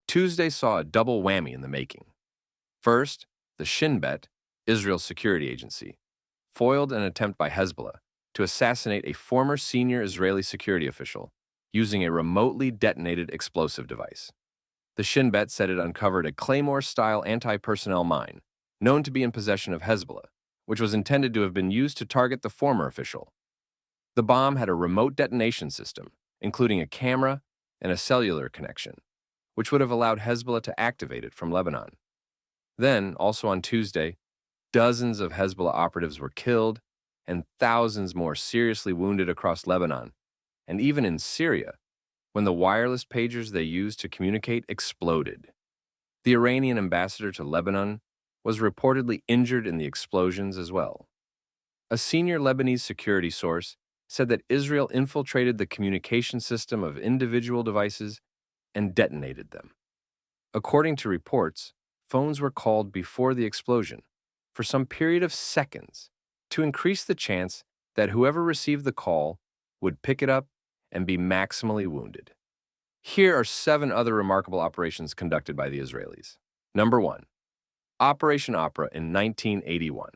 Tuesday saw a double whammy in the making. First, the Shin Bet, Israel's security agency, foiled an attempt by Hezbollah to assassinate a former senior Israeli security official using a remotely detonated explosive device. The Shin Bet said it uncovered a Claymore-style anti-personnel mine, known to be in possession of Hezbollah, which was intended to have been used to target the former official. The bomb had a remote detonation system, including a camera and a cellular connection, which would have allowed Hezbollah to activate it from Lebanon. Then, also on Tuesday, dozens of Hezbollah operatives were killed and thousands more seriously wounded across Lebanon, and even in Syria, when the wireless pagers they used to communicate exploded. The Iranian ambassador to Lebanon was reportedly injured in the explosions as well. A senior Lebanese security source said that Israel infiltrated the communication system of individual devices and detonated them. According to reports, phones were called before the explosion for some period of seconds to increase the chance that whoever received the call would pick it up and be maximally wounded. Here are 7 other remarkable operations conducted by the Israelis. Number 1. Operation Opera in 1981.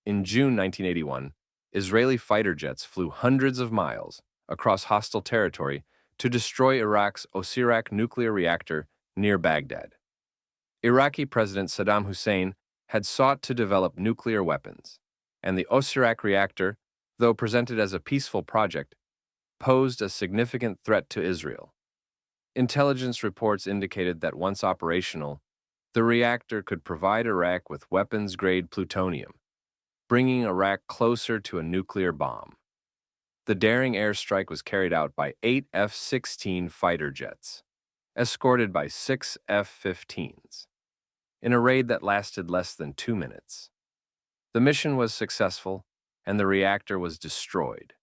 In June 1981, Israeli fighter jets flew hundreds of miles across hostile territory to destroy Iraq's Osirak nuclear reactor near Baghdad. Iraqi President Saddam Hussein had sought to develop nuclear weapons, and the Osirak reactor, though presented as a peaceful project, posed a significant threat to Israel. Intelligence reports indicated that once operational, the reactor could provide Iraq with weapons-grade plutonium, bringing Iraq closer to a nuclear bomb. The daring airstrike was carried out by 8 F-16 fighter jets, escorted by 6 F-15s, in a raid that lasted less than 2 minutes. The mission was successful, and the reactor was destroyed,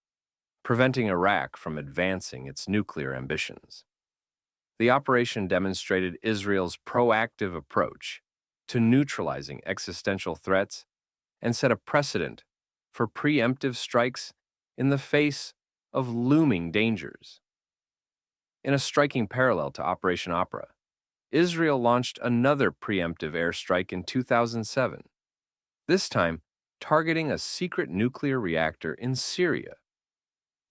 preventing Iraq from advancing its nuclear ambitions. The operation demonstrated Israel's proactive approach to neutralizing existential threats and set a precedent for preemptive strikes in the face of looming dangers. In a striking parallel to Operation Opera, Israel launched another preemptive airstrike in 2007, this time targeting a secret nuclear reactor in Syria,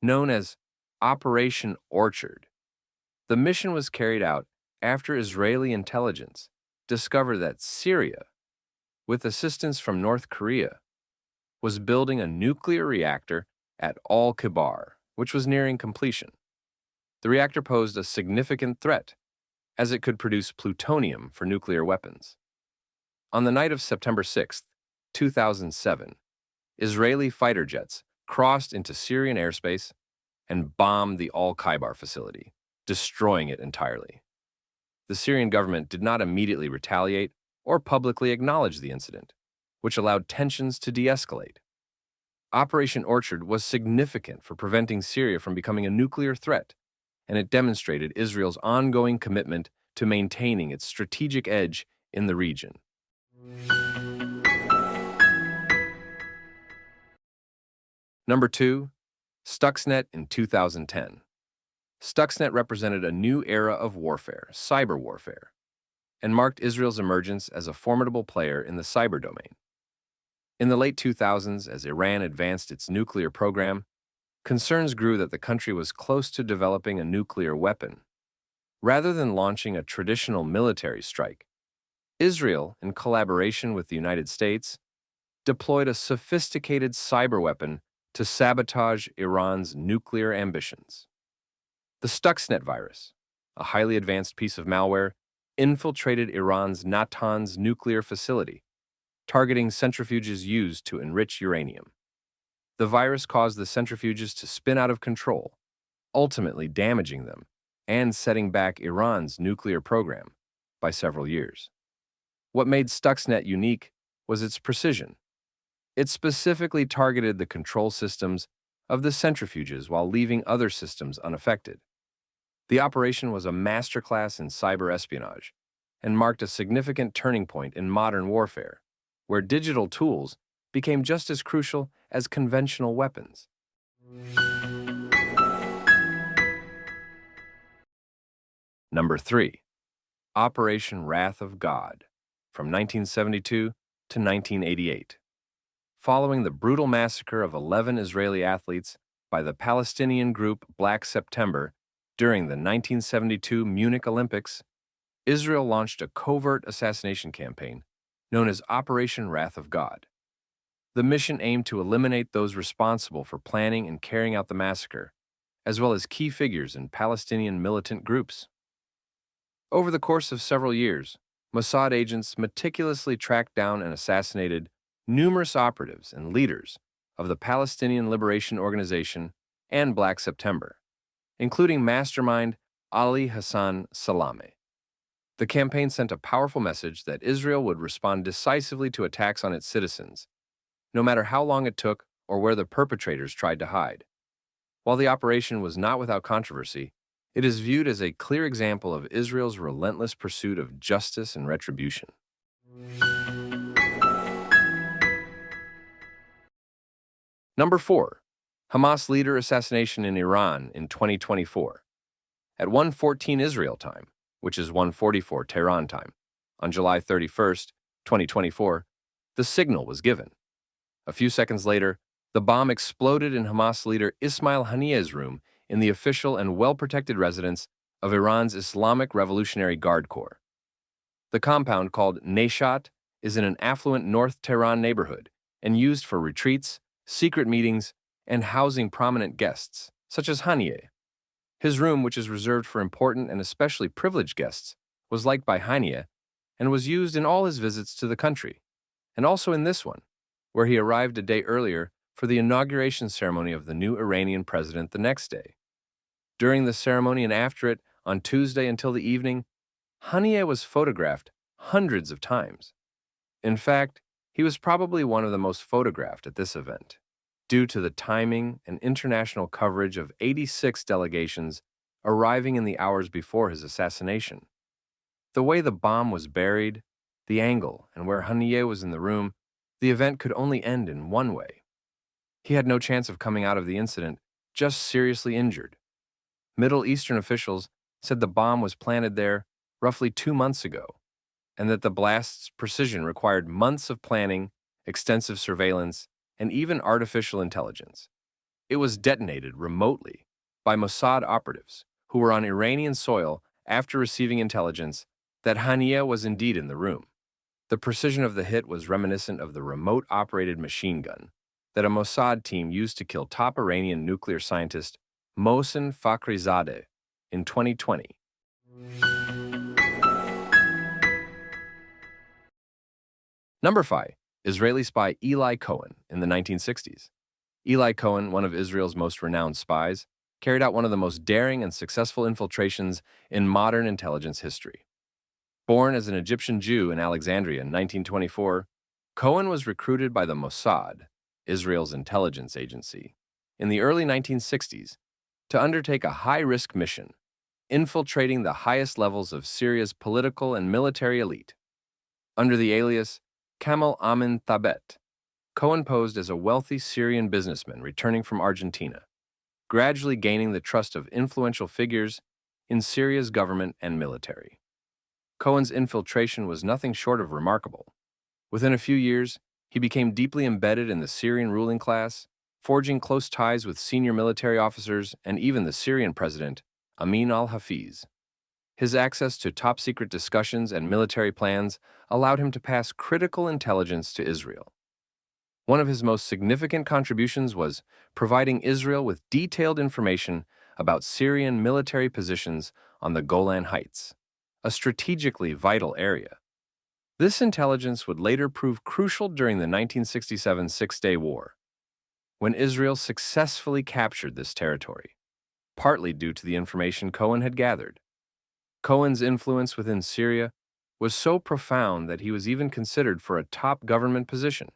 known as Operation Orchard. The mission was carried out after Israeli intelligence discovered that Syria, with assistance from North Korea, was building a nuclear reactor at Al-Kibar, which was nearing completion. The reactor posed a significant threat, as it could produce plutonium for nuclear weapons. On the night of September 6, 2007, Israeli fighter jets crossed into Syrian airspace and bombed the Al-Kibar facility, destroying it entirely. The Syrian government did not immediately retaliate or publicly acknowledge the incident, which allowed tensions to de-escalate. Operation Orchard was significant for preventing Syria from becoming a nuclear threat, and it demonstrated Israel's ongoing commitment to maintaining its strategic edge in the region. Number 2. Stuxnet in 2010. Stuxnet represented a new era of warfare, cyber warfare, and marked Israel's emergence as a formidable player in the cyber domain. In the late 2000s, as Iran advanced its nuclear program, concerns grew that the country was close to developing a nuclear weapon. Rather than launching a traditional military strike, Israel, in collaboration with the United States, deployed a sophisticated cyber weapon to sabotage Iran's nuclear ambitions. The Stuxnet virus, a highly advanced piece of malware, infiltrated Iran's Natanz nuclear facility, targeting centrifuges used to enrich uranium. The virus caused the centrifuges to spin out of control, ultimately damaging them and setting back Iran's nuclear program by several years. What made Stuxnet unique was its precision. It specifically targeted the control systems of the centrifuges while leaving other systems unaffected. The operation was a masterclass in cyber espionage and marked a significant turning point in modern warfare, where digital tools became just as crucial as conventional weapons. Number 3. Operation Wrath of God from 1972 to 1988. Following the brutal massacre of 11 Israeli athletes by the Palestinian group Black September during the 1972 Munich Olympics, Israel launched a covert assassination campaign known as Operation Wrath of God. The mission aimed to eliminate those responsible for planning and carrying out the massacre, as well as key figures in Palestinian militant groups. Over the course of several years, Mossad agents meticulously tracked down and assassinated numerous operatives and leaders of the Palestinian Liberation Organization and Black September, including mastermind Ali Hassan Salameh. The campaign sent a powerful message that Israel would respond decisively to attacks on its citizens, no matter how long it took or where the perpetrators tried to hide. While the operation was not without controversy, it is viewed as a clear example of Israel's relentless pursuit of justice and retribution. Number 4. Hamas leader assassination in Iran in 2024. At 1:14 Israel time, which is 1:44 Tehran time, on July 31st, 2024, the signal was given. A few seconds later, the bomb exploded in Hamas leader Ismail Haniyeh's room in the official and well-protected residence of Iran's Islamic Revolutionary Guard Corps. The compound, called Neyshat, is in an affluent North Tehran neighborhood and used for retreats, secret meetings, and housing prominent guests, such as Haniyeh. His room, which is reserved for important and especially privileged guests, was liked by Haniyeh and was used in all his visits to the country, and also in this one, where he arrived a day earlier for the inauguration ceremony of the new Iranian president the next day. During the ceremony and after it, on Tuesday until the evening, Haniyeh was photographed hundreds of times. In fact, he was probably one of the most photographed at this event, due to the timing and international coverage of 86 delegations arriving in the hours before his assassination. The way the bomb was buried, the angle, and where Haniyeh was in the room, the event could only end in one way. He had no chance of coming out of the incident, just seriously injured. Middle Eastern officials said the bomb was planted there roughly 2 months ago, and that the blast's precision required months of planning, extensive surveillance, and even artificial intelligence. It was detonated remotely by Mossad operatives who were on Iranian soil after receiving intelligence that Haniyeh was indeed in the room. The precision of the hit was reminiscent of the remote-operated machine gun that a Mossad team used to kill top Iranian nuclear scientist Mohsen Fakhrizadeh in 2020. Number 5. Israeli spy Eli Cohen in the 1960s. Eli Cohen, one of Israel's most renowned spies, carried out one of the most daring and successful infiltrations in modern intelligence history. Born as an Egyptian Jew in Alexandria in 1924, Cohen was recruited by the Mossad, Israel's intelligence agency, in the early 1960s to undertake a high-risk mission, infiltrating the highest levels of Syria's political and military elite. Under the alias Kamal Amin Thabet, Cohen posed as a wealthy Syrian businessman returning from Argentina, gradually gaining the trust of influential figures in Syria's government and military. Cohen's infiltration was nothing short of remarkable. Within a few years, he became deeply embedded in the Syrian ruling class, forging close ties with senior military officers and even the Syrian president, Amin al-Hafiz. His access to top-secret discussions and military plans allowed him to pass critical intelligence to Israel. One of his most significant contributions was providing Israel with detailed information about Syrian military positions on the Golan Heights, a strategically vital area. This intelligence would later prove crucial during the 1967 Six-Day War, when Israel successfully captured this territory, partly due to the information Cohen had gathered. Cohen's influence within Syria was so profound that he was even considered for a top government position.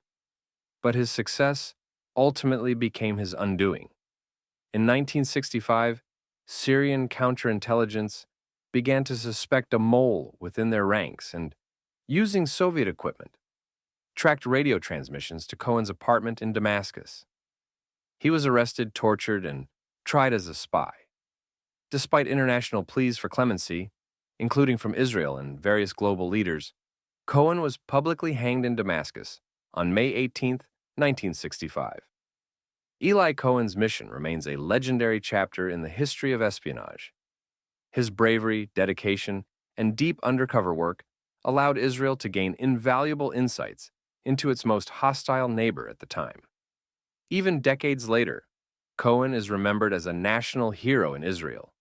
But his success ultimately became his undoing. In 1965, Syrian counterintelligence began to suspect a mole within their ranks and, using Soviet equipment, tracked radio transmissions to Cohen's apartment in Damascus. He was arrested, tortured, and tried as a spy. Despite international pleas for clemency, including from Israel and various global leaders, Cohen was publicly hanged in Damascus on May 18, 1965. Eli Cohen's mission remains a legendary chapter in the history of espionage. His bravery, dedication, and deep undercover work allowed Israel to gain invaluable insights into its most hostile neighbor at the time. Even decades later, Cohen is remembered as a national hero in Israel,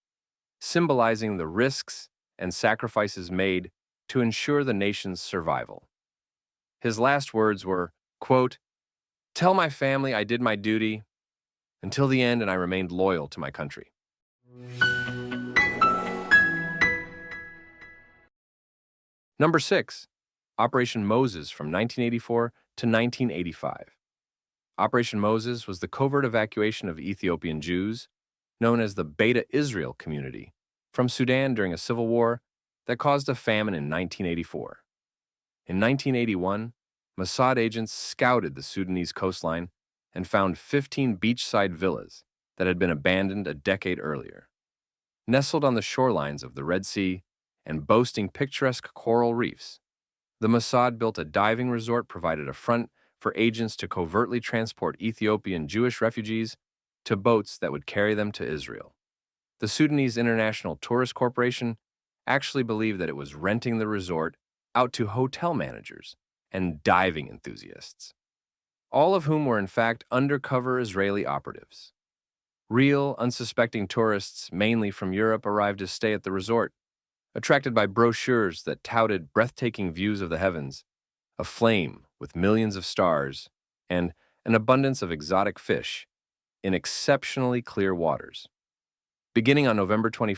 symbolizing the risks and sacrifices made to ensure the nation's survival. His last words were, quote, "Tell my family I did my duty until the end and I remained loyal to my country." Number 6. Operation Moses from 1984 to 1985. Operation Moses was the covert evacuation of Ethiopian Jews, known as the Beta Israel community, from Sudan during a civil war that caused a famine in 1984. In 1981, Mossad agents scouted the Sudanese coastline and found 15 beachside villas that had been abandoned a decade earlier. Nestled on the shorelines of the Red Sea and boasting picturesque coral reefs, the Mossad built a diving resort provided a front for agents to covertly transport Ethiopian Jewish refugees to boats that would carry them to Israel. The Sudanese International Tourist Corporation actually believed that it was renting the resort out to hotel managers and diving enthusiasts, all of whom were in fact undercover Israeli operatives. Real, unsuspecting tourists, mainly from Europe, arrived to stay at the resort, attracted by brochures that touted breathtaking views of the heavens, a flame with millions of stars, and an abundance of exotic fish in exceptionally clear waters. Beginning on November 21,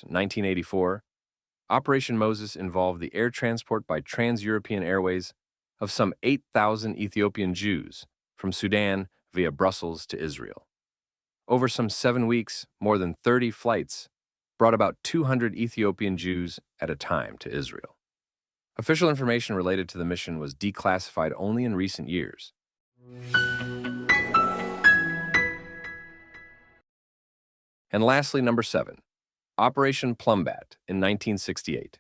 1984, Operation Moses involved the air transport by Trans-European Airways of some 8,000 Ethiopian Jews from Sudan via Brussels to Israel. Over some 7 weeks, more than 30 flights brought about 200 Ethiopian Jews at a time to Israel. Official information related to the mission was declassified only in recent years. And lastly, number 7, Operation Plumat in 1968.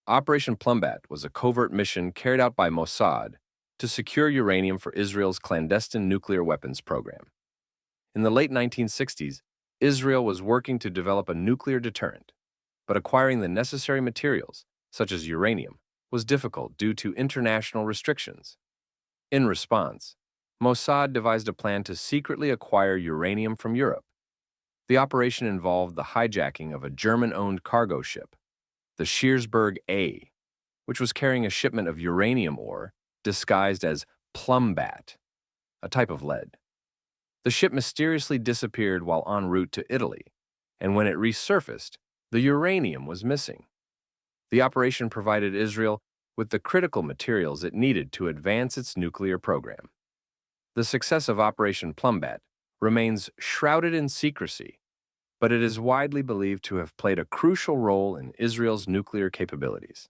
Operation Plumat was a covert mission carried out by Mossad to secure uranium for Israel's clandestine nuclear weapons program. In the late 1960s, Israel was working to develop a nuclear deterrent, but acquiring the necessary materials, such as uranium, was difficult due to international restrictions. In response, Mossad devised a plan to secretly acquire uranium from Europe. The operation involved the hijacking of a German-owned cargo ship, the Scheersburg A, which was carrying a shipment of uranium ore disguised as plumbat, a type of lead. The ship mysteriously disappeared while en route to Italy, and when it resurfaced, the uranium was missing. The operation provided Israel with the critical materials it needed to advance its nuclear program. The success of Operation Plumat remains shrouded in secrecy, but it is widely believed to have played a crucial role in Israel's nuclear capabilities.